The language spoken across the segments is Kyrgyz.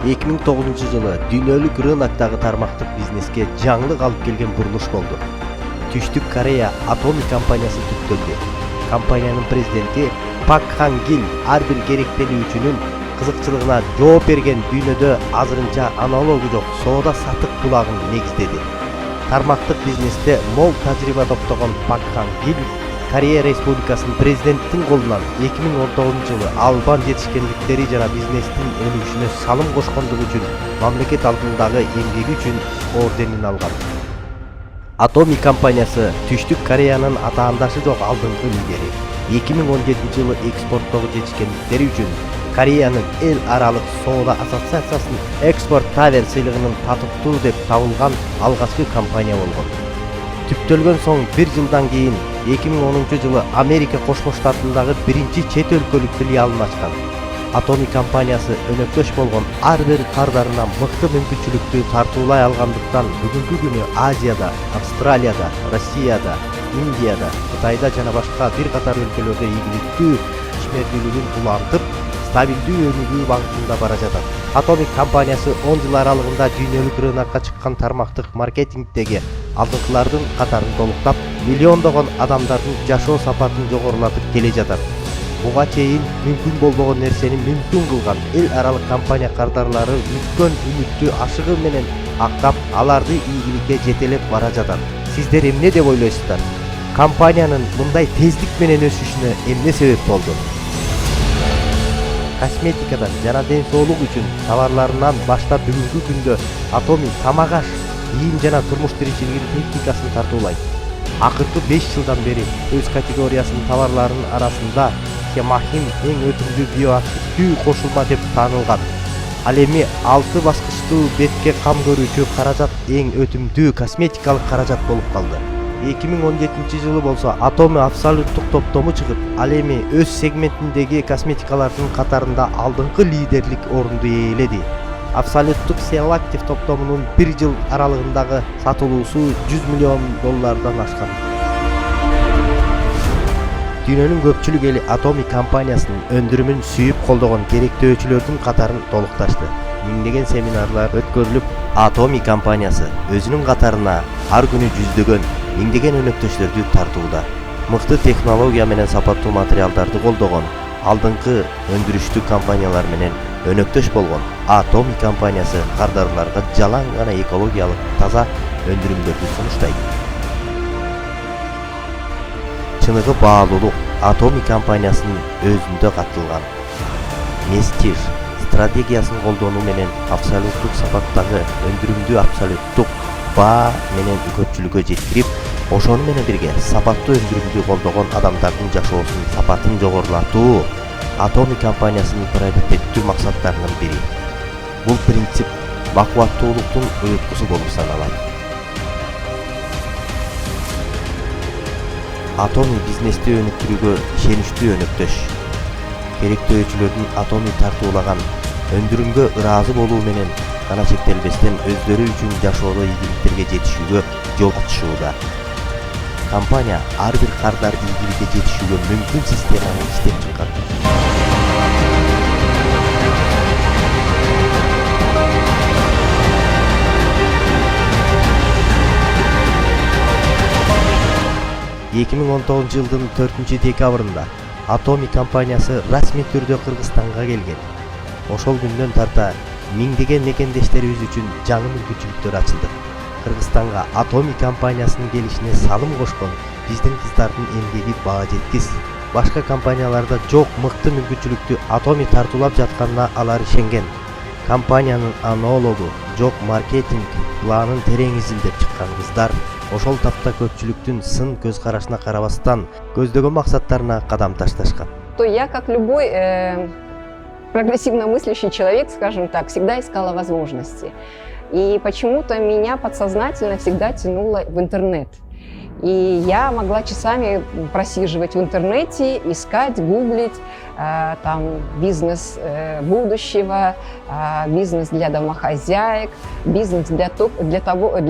2009 жылы дүйнөлүк рыноктогу тармактык бизнеске жаңылык алып келген бурулуш болду. Түштүк Корея Atomy компаниясы түптөлдү. Компаниянын президенти Пак Хан Гил ар бир керектелүүчүнүн кызыкчылыгына жооп берген дүйнөдө азырынча аналогу жок соода сатык булагын негиздеди. Тармактык бизнесте мол тажрыйба топтогон Пак Хан Гил Корея Республикасынын президенттин колунан 2019 жылы албан жетишкендиктери жана бизнестин өнүгүшүнө салым кошкондугу үчүн мамлекет алдындагы эмгеги үчүн орденин алган. Atomy компаниясы Түштүк Кореянын атаандашы жок алдыңкы лидери. 2017 жылы экспорттогу жетишкендиктери үчүн Кореянын эл аралык соода ассоциациясынын экспорт тавер сыйлыгынын татыктуу деп табылган алгачкы компания болгон. Түптөлгөн соң 1 жылдан кийин 2010 жылы Америка Кошмо Штатындагы биринчи чет өлкөлүк филиалын ачкан. Atomy компаниясы өнөктөш болгон ар бир кардарына мыкты мүмкүнчүлүктү тартуулай алгандыктан бүгүнкү күнү Азияда, Австралияда, Россияда, Индияда, Кытайда жана башка бир катар өлкөлөрдө ийгиликтүү ишмердүүлүгүн улантып, стабилдүү өнүгүү багытында бара жатат. Atomy компаниясы 10 жыл аралыгында дүйнөлүк рынокко чыккан тармактык маркетингдеги алдыңкылардын катарын толуктап, миллиондогон адамдардын жашоо сапатын жогорулатып келе жатат. Буга чейин мүмкүн болбогон нерсени мүмкүн кылган эл аралык компания кардарлары үткөн үмүттү ашыгы менен актап, аларды ийгиликке жетелеп бара жатат. Сиздер эмне деп ойлойсуздар? Компаниянын мындай тездик менен өсүшүнө эмне себеп болду? Косметикадан жана ден соолук үчүн товарларынан баштап бүгүнкү күндө Atomy тамак-аш, кийим жана турмуш тиричилигинин техникасын тартуулайт. Акыркы 5 жылдан бери өз категориясынын товарларынын арасында Хемахим эң өтүмдүү биоактивдүү кошулма деп таанылган. Ал эми 6 баскычтуу бетке кам көрүүчү каражат эң өтүмдүү косметикалык каражат болуп калды. 2017 жылы болсо Atomy абсолюттук топтому чыгып, ал эми өз сегментиндеги косметикалардын катарында алдыңкы лидерлик орунду ээледи. Абсолюттук Selective топтомунун 1 жыл аралыгындагы сатылуусу $100 миллион ашкан. Дүйнөнүн көпчүлүк эли Atomy компаниясынын өндүрүмүн сүйүп колдогон керектөөчүлөрдүн катарын толукташты. Миңдеген семинарлар өткөрүлүп, Atomy компаниясы өзүнүн катарына ар күнү жүздөгөн, миңдеген өнөктөштөрдү тартууда. Мыкты технология менен сапаттуу материалдарды колдогон, алдыңкы өндүрүштүү компаниялар менен өнөктөш болгон Atomy компаниясы кардарларга жалаң гана экологиялык таза өндүрүмдөрдү сунуштайт. Чыныгы баалуулук Atomy компаниясынын өзүндө каттылган. Местир стратегиясын колдонуу менен абсолюттук сапаттагы өндүрүмдү абсолюттук баа менен көпчүлүккө жеткирип, ошону менен бирге сапаттуу өндүрүмдү колдогон адамдардын жашоосунун сапатын жогорулатуу Atomy компаниясынын приоритеттүү максаттарынын бири. Бул принцип бакубаттуулуктун уюткусу болуп саналат. Atomy бизнести өнүктүрүүгө ишеничтүү өнөктөш. Керектөөчүлөрдүн Atomy тартуулаган өндүрүмгө ыраазы болуу менен гана чектелбестен өздөрү үчүн жашоодо ийгиликтерге жетишүүгө жол ачышууда. Компания ар бир кардар ийгиликке жетишүүгө мүмкүн системаны иштеп чыккан. жылдын 4-декабрында Atomy компаниясы расмий түрдө Кыргызстанга келген. Ошол күндөн тарта миңдеген мекендештерибиз үчүн жаңы мүмкүнчүлүктөр ачылды. Кыргызстанга Atomy компаниясынын келишине салым кошкон биздин кыздардын эмгеги баа жеткис. Башка компанияларда жок мыкты мүмкүнчүлүктү Atomy тартуулап жатканына алар ишенген. Компаниянын аналогу жок маркетинг планын терең изилдеп чыккан кыздар ошол тапта көпчүлүктүн сын көз карашына карабастан көздөгөн максаттарына кадам ташташкан. То я, как любой прогрессивно мыслящий человек, скажем так, всегда искала возможности. И почему-то меня подсознательно всегда тянуло в интернет. И я могла часами просиживать в интернете, искать, гуглить там бизнес будущего, бизнес для домохозяек, бизнес для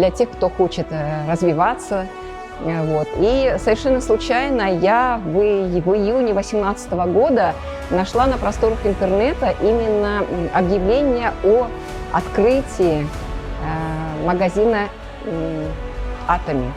тех, кто хочет развиваться. Вот. И совершенно случайно я в июне 2018 года нашла на просторах интернета именно объявление о открытии магазина «Атоми».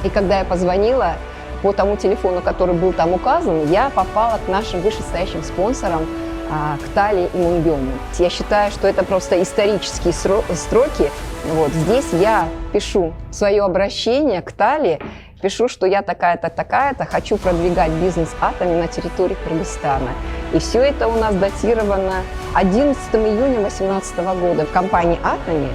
И когда я позвонила по тому телефону, который был там указан, я попала к нашим вышестоящим спонсорам, к Тали и Мунгёну. Я считаю, что это просто исторические строки. Вот здесь я пишу свое обращение к Тали, пишу, что я такая-то, такая-то, хочу продвигать бизнес «Атоми» на территории Кыргызстана. И все это у нас датировано 11 июня 2018 года в компании «Атоми».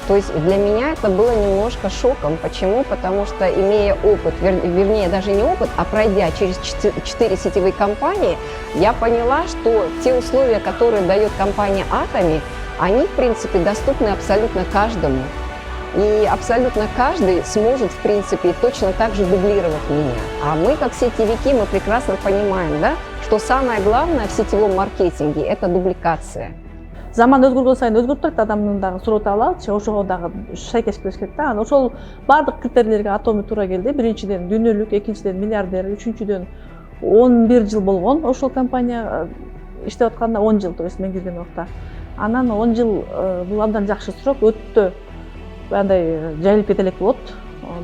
То есть для меня это было немножко шоком. Почему? Потому что, имея опыт, вернее, даже не опыт, а пройдя через 4 сетевые компании, я поняла, что те условия, которые дает компания «Атоми», они, в принципе, доступны абсолютно каждому. И абсолютно каждый сможет, в принципе, точно так же дублировать меня. А мы, как сетевики, мы прекрасно понимаем, да, что самое главное в сетевом маркетинге – это дубликация. Заман өзгөргөн сайын өзгөрүп турат, адамдын дагы суроо алалычы, ошого дагы шайкеш келиш керек да. Ошол бардык критерийлерге «Атоми» туура келди. Биринчиден дүйнөлүк, экинчиден миллиардер, үчүнчүдөн 11 жыл болгон ошол компания иштеп атканда 10 жыл, то есть мен кирген убакта. Анан 10 жыл бул абдан жакшы срок, өтө андай жайылып кете элек болот.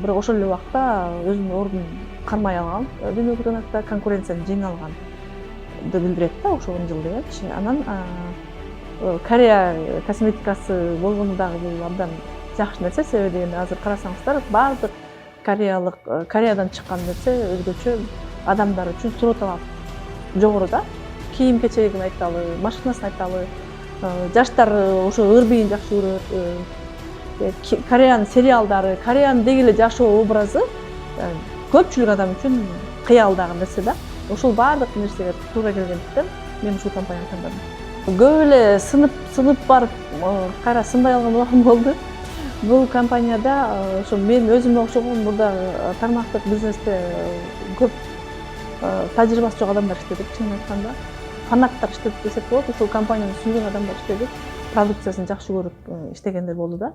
Бирок ошол эле убакта өзүнүн ордун кармай алган, дүйнөлүк рынокто конкуренцияны жеңе алган деп билдирет да ошол 10 жыл дегенчи. Анан Корея косметикасы болгону дагы бул абдан жакшы нерсе, себеби дегенде азыр карасаңыздар баардык Кореядан чыккан нерсе өзгөчө адамдар үчүн суроо талап жогору да. Кийим кечегин айталы, машинасын айталы, жаштар ошо ырбийин жакшы көрөт. Кореянын сериалдары, Кореянын деги эле жашоо образы көпчүлүк адам үчүн кыялдагы нерсе да. Ошол баардык нерсеге туура келгендиктен мен ушул компанияны тандадым. Көп эле сынып барып, кайра сынбай алган убагым болду. Бул компанияда ошо мен өзүмө окшогон мурда тармактык бизнесте көп тажрыйбасы жок адамдар иштедик, чынын айтканда. Фанаттар иштедик десек болот, ушул компанияны сүйгөн адамдар иштедик. Продукциясын жакшы көрүп иштегендер болду да.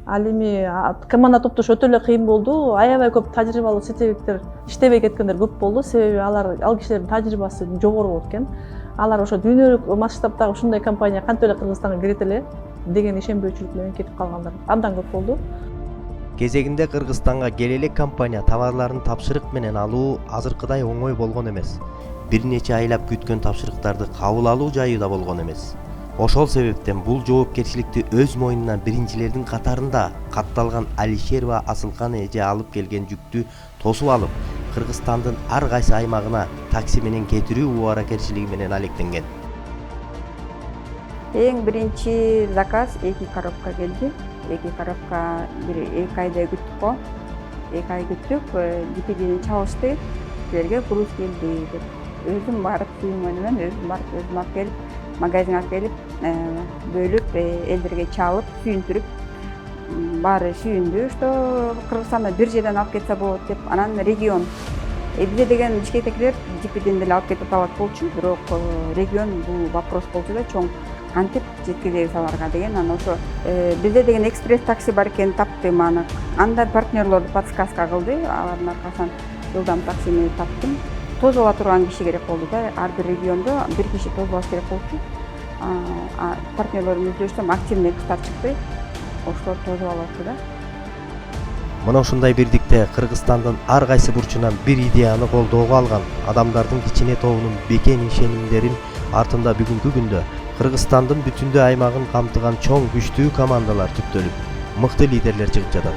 Ал эми команда топтош өтө эле кыйын болду. Аябай көп тажрыйбалуу сетевиктер иштебей кеткендер көп болду. Себеби ал кишилердин тажрыйбасы жогору болот экен. Алар ошо дүйнөлүк масштабтагы ушундай компания кантип эле Кыргызстанга кирет эле деген ишенбөөчүлүк менен кетип калгандар абдан көп болду. Кезегинде Кыргызстанга келе элек компания товарларын тапшырык менен алуу азыркыдай оңой болгон эмес. Бир нече айлап күткөн тапшырыктарды кабыл алуу жайы да болгон эмес. Ошол себептен бул жоопкерчиликти өз мойнуна биринчилердин катарында катталган Алишерова Асылкан эже алып келген жүктү тосуп алып, Кыргызстандын ар кайсы аймагына такси менен кетирүү убаракерчилиги менен алектенген. Эң биринчи заказ 2 коробка келди. 2 коробка бир 2 айдай күттүк го. 2 ай күттүк, DPD-ни чалышты. Силерге груз келди деп. Өзүм барып сүйүнгөнүмөн, өзүм алып келип, магазинге алып келип, бөлүп, элдерге чалып, сүйүндүрүп, баары сүйүндү, что Кыргызстанда бир жерден алып кетсе болот деп. Анан регион. Бизде деген Бишкектекилер DPD-ден деле алып кетип алат болчу, бирок регион бул вопрос болчу да, чоң кантип жеткизебиз аларга деген. Анан ошо бизде деген экспресс такси бар экенин таптым аны. Анда партнерлорду подсказка кылды, алардын аркасынан жылдам таксини таптым. Тозуп ала турган киши керек болду да, ар бир региондо бир киши тозуп алыш керек болчу. Партнерлордун өздөрү активный кыздар чыкты, ошолор тозуп алышты да. Мына ушундай бирдикте Кыргызстандын ар кайсы бурчунан бир идеяны колдоого алган адамдардын кичине тобунун бекем ишенимдерин артында бүгүнкү күндө Кыргызстандын бүтүндүү аймагын камтыган чоң күчтүү командалар түптөлүп, мыкты лидерлер чыгып жатат.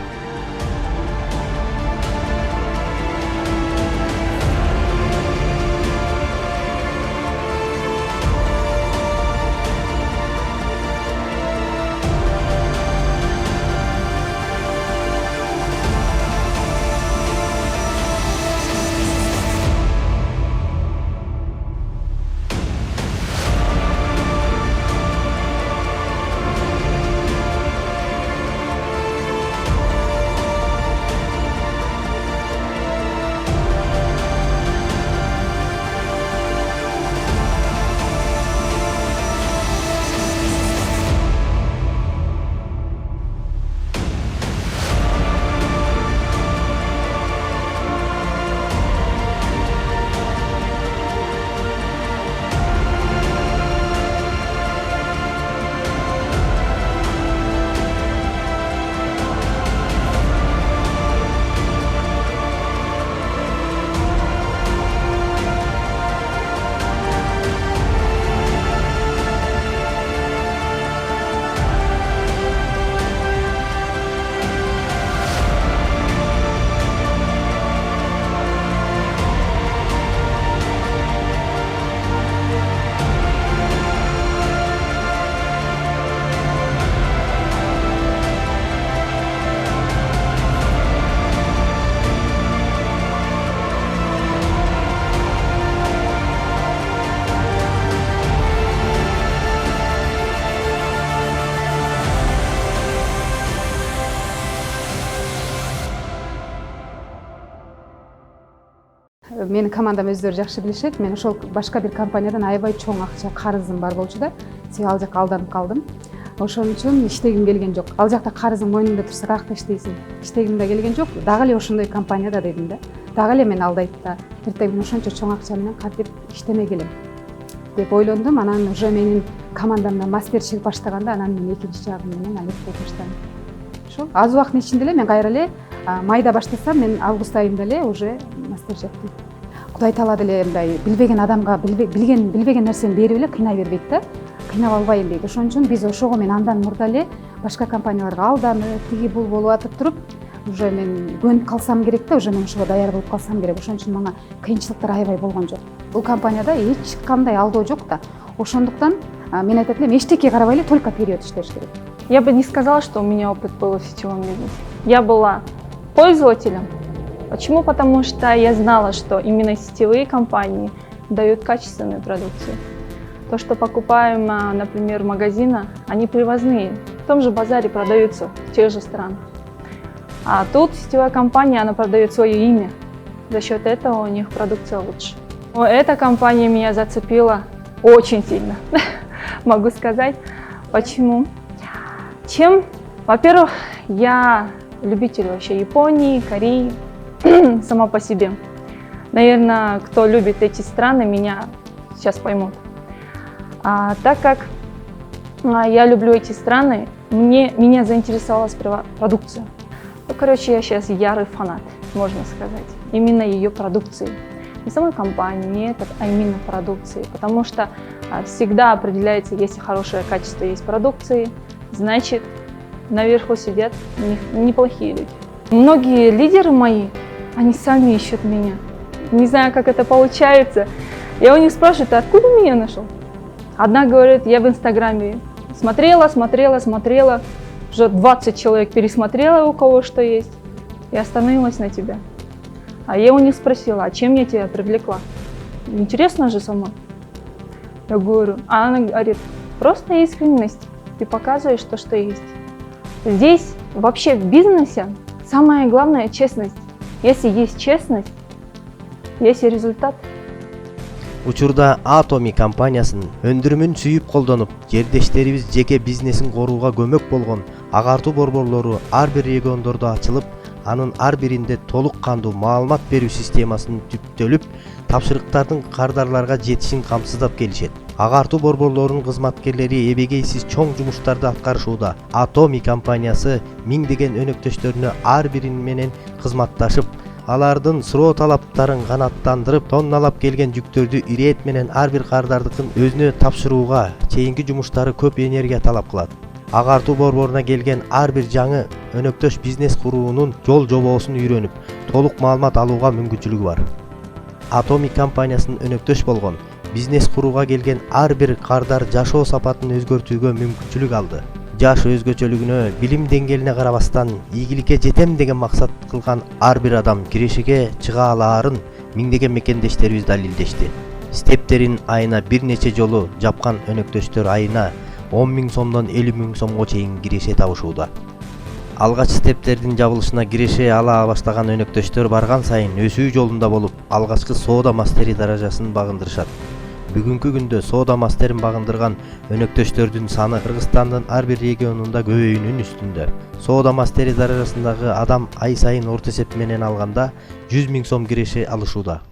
менин командам өздөрү жакшы билишет. Мен ошол башка бир компаниядан аябай чоң акча карызым бар болчу да. Себеби ал жакка алданып калдым. Ошон үчүн иштегим келген жок. Ал жакта карызың мойнуңда турса каякта иштейсиң? Иштегим да келген жок. Дагы эле ошондой компанияда дедим да. Дагы эле мени алдайт да. Эртең мен ошончо чоң акча менен кантип иштемей келем деп ойлондум. Анан уже менин командамда мастер-шеф баштаганда анан мен экинчи жагым менен алектей баштадым. Ошо аз убакыттын ичинде эле мен кайра эле майда баштасам, мен август айында эле уже мастер-шефтим. Кудай таала деле мындай билбеген адамга билбеген нерсени берип эле кыйнай бербейт да. Кыйнап албайм дейт. Ошон үчүн биз ошого мен андан мурда эле башка компанияларга алданып, тиги бул болуп атып туруп, уже мен көнүп калсам керек да, уже мен ошого даяр болуп калсам керек. Ошон үчүн мага кыйынчылыктар аябай болгон жок. Бул компанияда эч кандай алдоо жок да. Ошондуктан мен айтат элем, эчтеке карабай эле только вперед иштеш керек. Я бы не сказала, что у меня опыт был в сетевом бизнесе. Я была пользователем. Почему? Потому что я знала, что именно сетевые компании дают качественную продукцию. То, что покупаем, например, в магазинах, они привозные. В том же базаре продаются в тех же странах. А тут сетевая компания, она продает свое имя. За счет этого у них продукция лучше. Но эта компания меня зацепила очень сильно, могу сказать. Почему? Во-первых, я любитель вообще Японии, Кореи, сама по себе. Наверное, кто любит эти страны, меня сейчас поймут. Так как я люблю эти страны, меня заинтересовала сперва продукция. Ну, короче, я сейчас ярый фанат, можно сказать, именно ее продукции. Не самой компании, не этот, а именно продукции. Потому что всегда определяется, если хорошее качество есть продукции, значит, наверху сидят неплохие люди. Многие лидеры мои, они сами ищут меня. Не знаю, как это получается. Я у них спрашиваю, ты откуда меня нашел? Одна говорит, я в Инстаграме смотрела, уже 20 человек пересмотрела, у кого что есть, и остановилась на тебя. А я у них спросила, а чем я тебя привлекла? Интересно же сама. Я говорю, а она говорит, просто искренность, ты показываешь то, что есть. Здесь вообще в бизнесе самое главное честность. Если есть честность, есть и результат. Учурда Atomy компаниясынын өндүрүмүн сүйүп колдонуп, жердештерибиз жеке бизнесин корууга көмөк болгон агартуу борборлору ар бир региондордо ачылып, анын ар биринде толук кандуу маалымат берүү системасынын түптөлүп, тапшырыктардын кардарларга жетишин камсыздап келишет. Агартуу борборлорунун кызматкерлери эбегейсиз чоң жумуштарды аткарышууда. Atomy компаниясы миңдеген өнөктөштөрүнө ар бирин менен кызматташып, алардын суроо талаптарын канааттандырып, тонналап келген жүктөрдү ирэет менен ар бир кардардыкын өзүнө тапшырууга чейинки жумуштары көп энергия талап кылат. Агартуу борборуна келген ар бир жаңы өнөктөш бизнес куруунун жол жобосун үйрөнүп, толук маалымат алууга мүмкүнчүлүгү бар. Atomy компаниясынын өнөктөш болгон бизнес курууга келген ар бир кардар жашоо сапатын өзгөртүүгө мүмкүнчүлүк алды. Жаш өзгөчөлүгүнө, билим деңгээлине карабастан, ийгиликке жетем деген максат кылган ар бир адам кирешиге чыга алаарын миңдеген мекендештерибиз далилдешти. Стептерин айына бир нече жолу жапкан өнөктөштөр айына 10 000 сомдон 50 000 сомго чейин киреше табышууда. Алгач стептердин жабылышына киреше ала баштаган өнөктөштөр барган сайын өсүү жолунда болуп, алгачкы соода мастери даражасын багындырышат. Бүгүнкү күндө соода мастерин багындырган өнөктөштөрдүн саны Кыргызстандын ар бир регионунда көбөйүүнүн үстүндө. Соода мастери даражасындагы адам ай сайын орто эсеп менен алганда 100 000 сом киреше алышууда.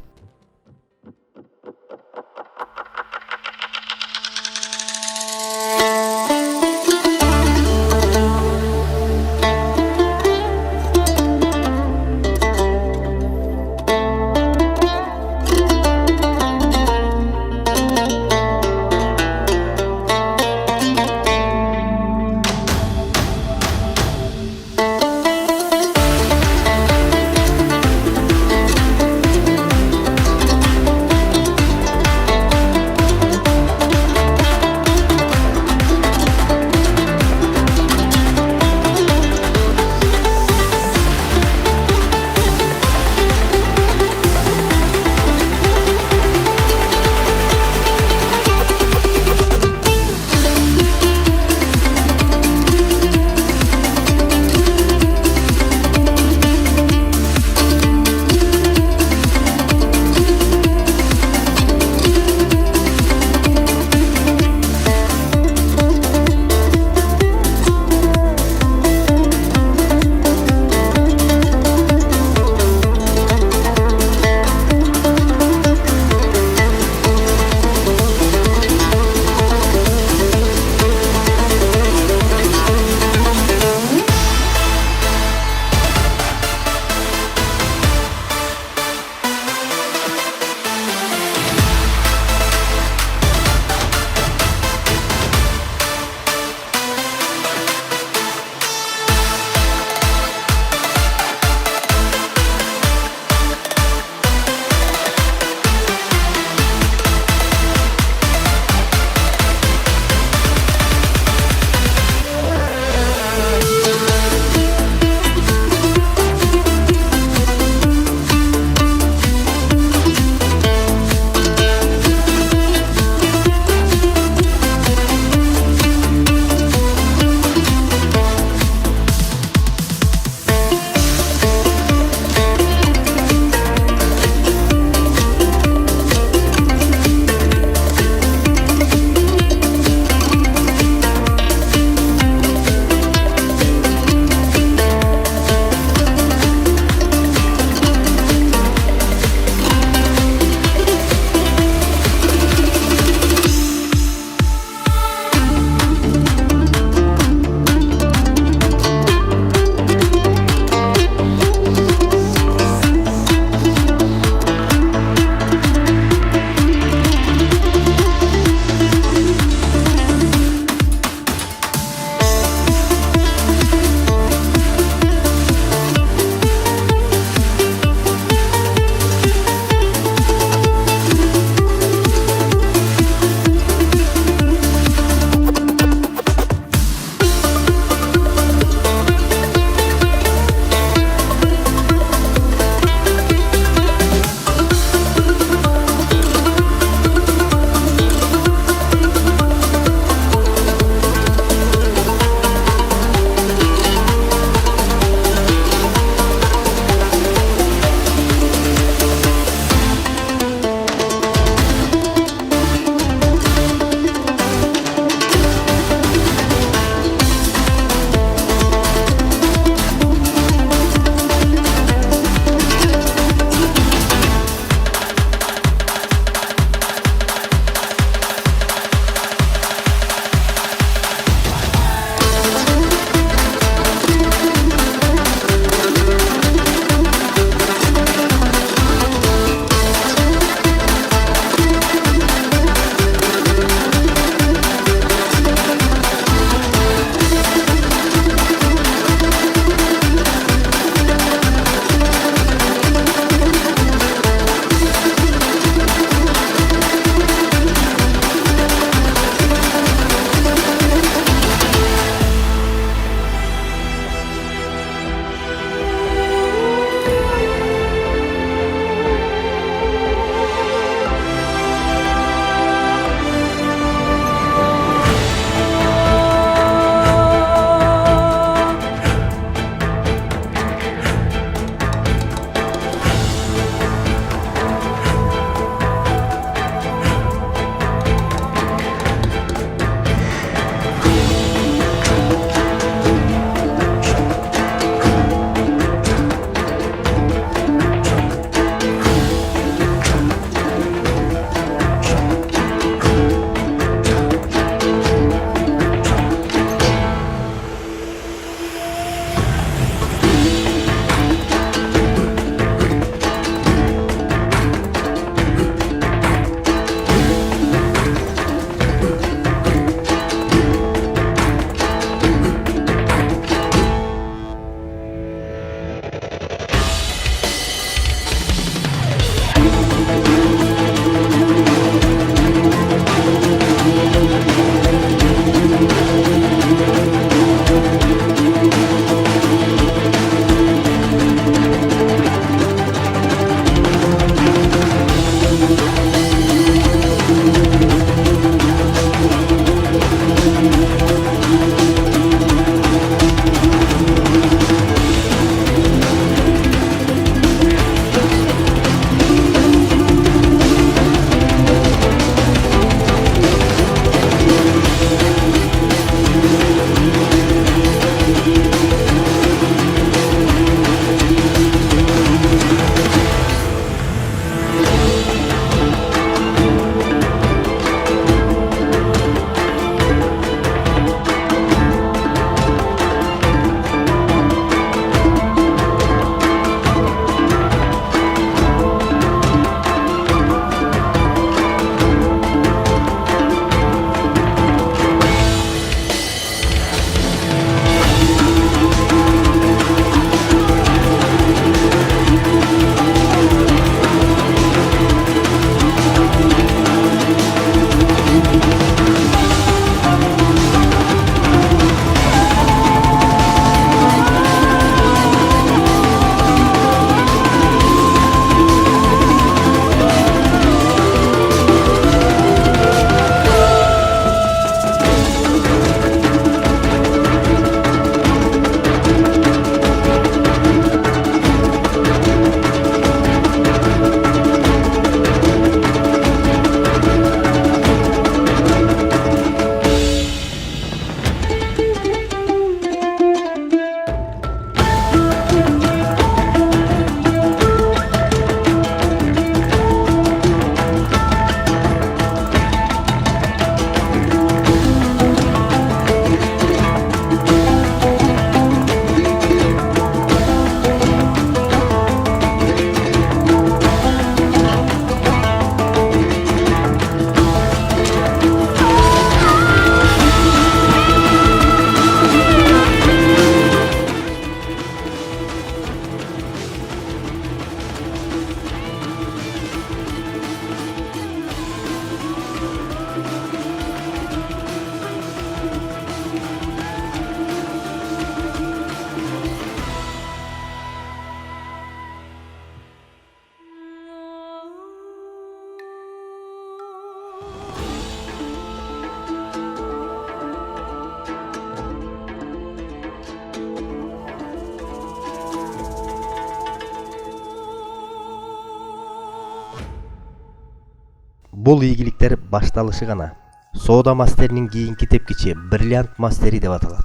Бул ийгиликтер башталышы гана. Соода мастеринин кийинки тепкичи бриллиант мастери деп аталат.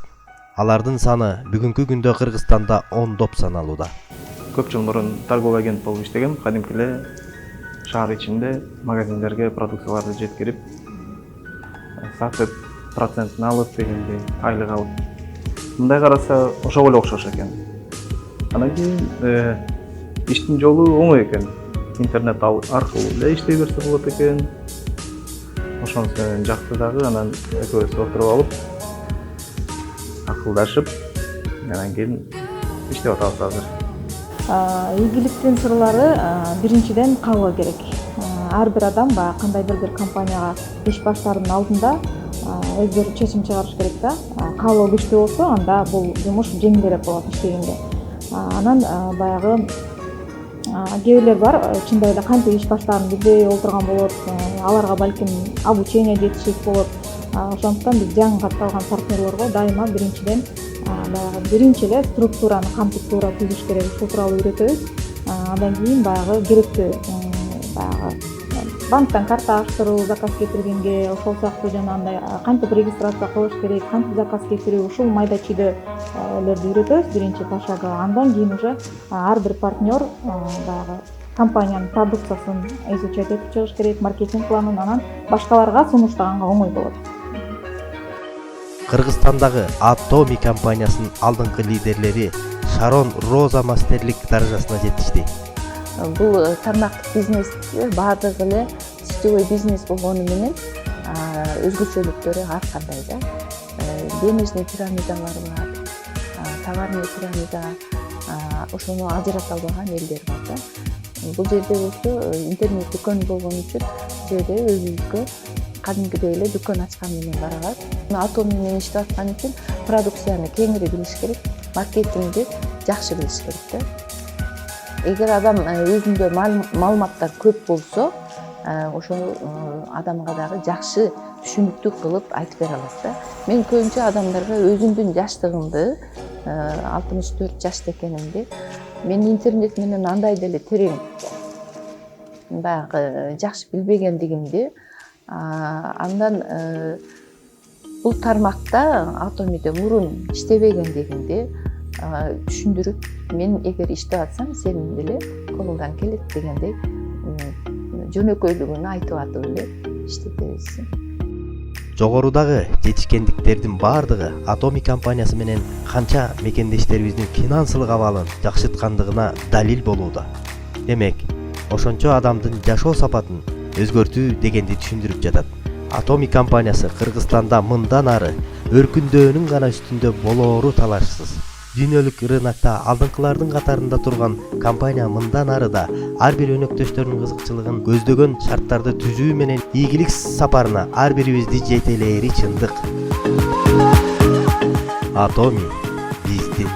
Алардын саны бүгүнкү күндө Кыргызстанда ондоп саналууда. Көп жыл мурун торговый агент болуп иштегем. Кадимки эле шаар ичинде магазиндерге продукцияларды жеткирип, сатып, процентин алып дегендей, айлык алып. Мындай караса ошого эле окшош экен. Анан кийин иштин жолу оңой экен. Интернет аркылуу эле иштей берсе болот экен. Ошонусу менен жакты дагы, анан экөөбүз отуруп алып, акылдашып, анан кийин иштеп атабыз азыр. Ийгиликтин сырлары биринчиден каалоо керек. Ар бир адам баягы кандайдыр бир компанияга иш баштаардын алдында өздөрү чечим чыгарыш керек да. Каалоо күчтүү болсо, анда бул жумуш жеңилирээк болот иштегенде. Анан баягы кээ бирлер бар, чындап эле кантип иш баштаарын билбей олтурган болот. Аларга балким обучение жетишет болот. Ошондуктан биз жаңы катталган партнерлорго дайыма биринчиден баягы биринчи эле структураны кантип туура түзүш керек, ушул тууралуу үйрөтөбүз. Андан кийин баягы керектүү баягы банктан карта аштыруу, заказ кетиргенге, ошол сыяктуу жанагындай кантип регистрация кылыш керек, кантип заказ кетирүү, ушул майда чүйдөлөрдү үйрөтөбүз биринчи башага. Андан кийин уже ар бир партнер баягы компаниянын продукциясын изучать этип чыгыш керек, маркетинг планын, анан башкаларга сунуштаганга оңой болот. Кыргызстандагы Atomi компаниясынын алдыңкы лидерлери Шарон Роза мастерлик даражасына жетишти. Бул тармактык бизнес баардыгы эле сетевой бизнес болгону менен өзгөчөлүктөрү ар кандай да. Денежный пирамидалар бар, товарный пирамида, ошону ажырата албаган элдер бар да. Бул жерде болсо интернет дүкөн болгон үчүн жерде өзүбүзгө кадимкидей эле дүкөн ачкан менен барабыз. Atomi менен иштеп аткан үчүн продукцияны кеңири билиш керек, маркетингди жакшы билиш керек да. Эгер адам өзүндө маалыматтар көп болсо, ошол адамга дагы жакшы түшүнүктүү кылып айтып бере алат да. Мен көбүнчө адамдарга өзүмдүн жаштыгымды, 64 жашта экенимди, мен интернет менен андай деле терең баягы жакшы билбегендигимди, андан бул тармакта Atomиде мурун иштебегендигимди түшүндүрүп, мен эгер иштеп атсам, сенин деле колуңдан келет дегендей жөнөкөйлүгүн айтып атып эле иштетебиз. Жогорудагы жетишкендиктердин баардыгы Atomi компаниясы менен канча мекендештерибиздин финансылык абалын жакшырткандыгына далил болууда. Демек, ошончо адамдын жашоо сапатын өзгөртүү дегенди түшүндүрүп жатат. Atomi компаниясы Кыргызстанда мындан ары өркүндөөнүн гана үстүндө болоору талашсыз. Дүйнөлүк рынокто алдыңкылардын катарында турган компания мындан ары да ар бир өнөктөштөрүнүн кызыкчылыгын көздөгөн шарттарды түзүү менен ийгилик сапарына ар бирибизди жетелээри чындык. Atomi биздин